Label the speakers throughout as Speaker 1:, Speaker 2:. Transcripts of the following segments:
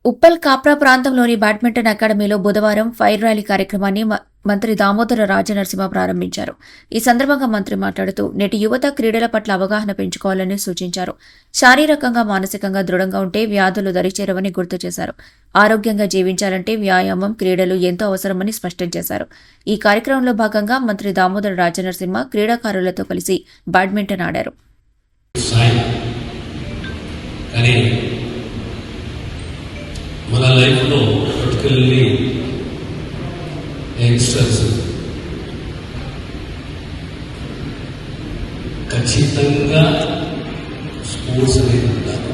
Speaker 1: ఉప్పల్ కాప్రా ప్రాంతంలోని బ్యాడ్మింటన్ అకాడమీలో బుధవారం ఫైర్ ర్యాలీ కార్యక్రమాన్ని మంత్రి దామోదర రాజనరసింహ ప్రారంభించారు. ఈ సందర్భంగా మంత్రి మాట్లాడుతూ నేటి యువత క్రీడల పట్ల అవగాహన పెంచుకోవాలని సూచించారు. శారీరకంగా మానసికంగా దృఢంగా ఉంటే వ్యాధులు దరిచేరవని గుర్తు చేశారు. ఆరోగ్యంగా జీవించాలంటే వ్యాయామం, క్రీడలు ఎంతో అవసరమని స్పష్టం చేశారు. ఈ కార్యక్రమంలో భాగంగా మంత్రి దామోదర రాజనరసింహ క్రీడాకారులతో కలిసి బ్యాడ్మింటన్ ఆడారు.
Speaker 2: మన లైఫ్లో పర్టికులర్లీ యంగ్స్టర్స్ ఖచ్చితంగా స్పోర్ట్స్ అనేది ఉండాలి.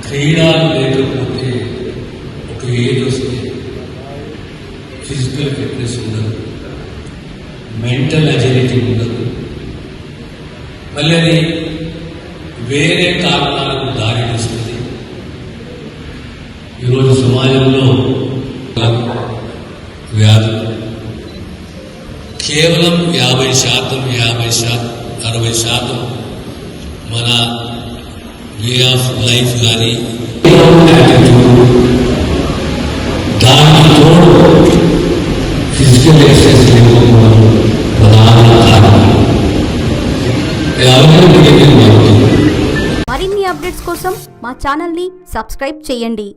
Speaker 2: క్రీడలు లేకపోతే ఒక ఏజ్ వస్తే ఫిజికల్ ఫిట్నెస్ ఉండదు, మెంటల్ అజిలిటీ ఉండదు, మళ్ళీ అది వేరే కారణాలకు దారి తీస్తుంది. ఈరోజు సమాజంలో వ్యాధులు కేవలం 60% మన వే ఆఫ్ లైఫ్ కానీ దానికి తోడు ఫిజికల్ ఎక్సర్సైజ్ లేకపోవడం ప్రధాన కారణం.
Speaker 3: మరిన్ని అప్డేట్స్ కోసం మా ఛానల్ని సబ్స్క్రైబ్ చేయండి.